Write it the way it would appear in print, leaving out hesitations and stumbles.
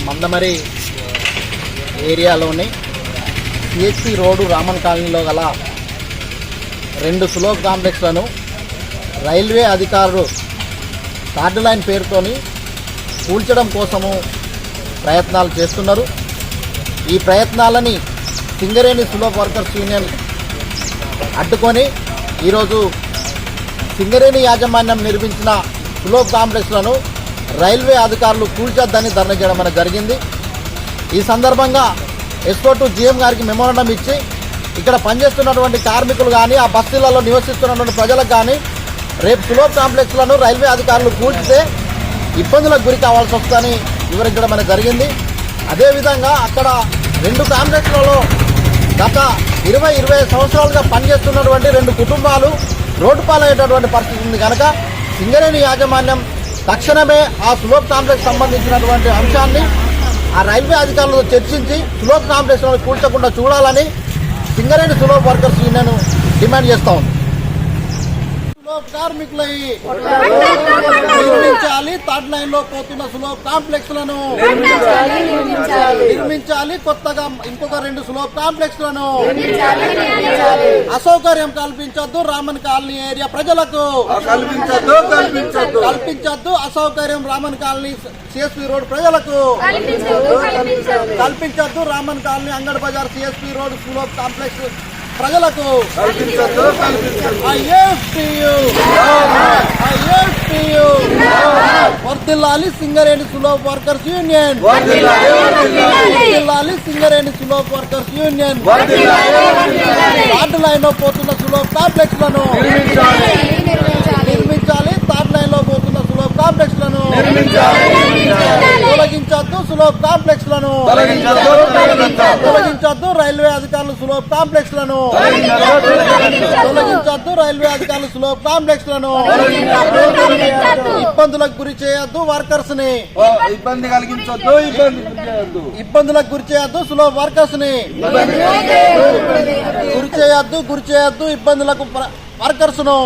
Mandamarri ఏరియాలోని CHP road Raman కాలనీలో గల 2 సులోక్ కాంప్లెక్స్లను railway అధికారులు థర్డ్ లైన్ పేరుతోని కూల్చడం కోసము ప్రయత్నాలు చేస్తున్నారు. ఈ ప్రయత్నాలని సింగరేణి సులోక్ వర్కర్స్ యూనియన్ అడ్డుకొని ఈరోజు సింగరేణి యాజమాన్యం నిర్మించిన సులోక్ కాంప్లెక్స్లను రైల్వే అధికారులు కూల్చొద్దని ధర్నా చేయడం అనేది జరిగింది. ఈ సందర్భంగా ఎస్కో2 జీఎం గారికి మెమోరాండం ఇచ్చి ఇక్కడ పనిచేస్తున్నటువంటి కార్మికులు కానీ ఆ బస్తీలలో నివసిస్తున్నటువంటి ప్రజలకు కానీ రేపు సులోక్ కాంప్లెక్స్లను రైల్వే అధికారులు కూల్చితే ఇబ్బందులకు గురి కావాల్సి వస్తుందని వివరించడం అనేది జరిగింది. అదేవిధంగా అక్కడ 2 కాంప్లెక్స్లలో గత 20-25 సంవత్సరాలుగా పనిచేస్తున్నటువంటి 2 కుటుంబాలు రోడ్డు పాలయ్యేటటువంటి పరిస్థితి ఉంది కనుక సింగరేణి యాజమాన్యం తక్షణమే ఆ సులోక్ కాంప్లెక్స్ సంబంధించినటువంటి అంశాన్ని ఆ రైల్వే అధికారులతో చర్చించి సులోక్ కాంప్లెక్స్లను కూల్చకుండా చూడాలని సింగరేణి సులోక్ వర్కర్స్ యూనియన్ డిమాండ్ చేస్తా ఉంది. సులోక్ కార్మికులై నిర్మించాలి, థర్డ్ లైన్ లో పోతున్న సులోక్ కాంప్లెక్స్లను నిర్మించాలి, కొత్తగా ఇంకొక 2 సులోక్ కాంప్లెక్స్లను అసౌకర్యం కల్పించొద్దు, రామన్ కాలనీ ఏరియా ప్రజలకు కల్పించొద్దు, అసౌకర్యం రామన్ కాలనీ సిఎస్పి రోడ్ ప్రజలకు కల్పించొద్దు, Raman colony Angad Bazar CSP road సులోక్ కాంప్లెక్స్ ప్రజలకు వర్ధిల్లాలి సింగరేణి సులోక్ వర్కర్స్ యూనియన్, వర్ధిల్లాలి సింగరేణి సులోక్ వర్కర్స్ యూనియన్. థర్డ్ లైన్ లో పోతున్న సులోక్ కాంప్లెక్స్లను నిర్మించాలి, థర్డ్ లైన్ లో పోతున్న సులోక్ కాంప్లెక్స్లను తొలగించొద్దు, సులోక్ కాంప్లెక్స్లను తొలగించొద్దు, రైల్వే అధికారులు సులోక్ కాంప్లెక్స్లను తొలగించొద్దు, రైల్వే అధికారులు సులోక్ కాంప్లెక్స్లను ఇబ్బందులకు గురి చేయొద్దు, వర్కర్స్ ని ఇబ్బందులకు గురి చేయొద్దు, సులోక్ వర్కర్స్ ని గురి చేయొద్దు, ఇబ్బందులకు వర్కర్స్ ను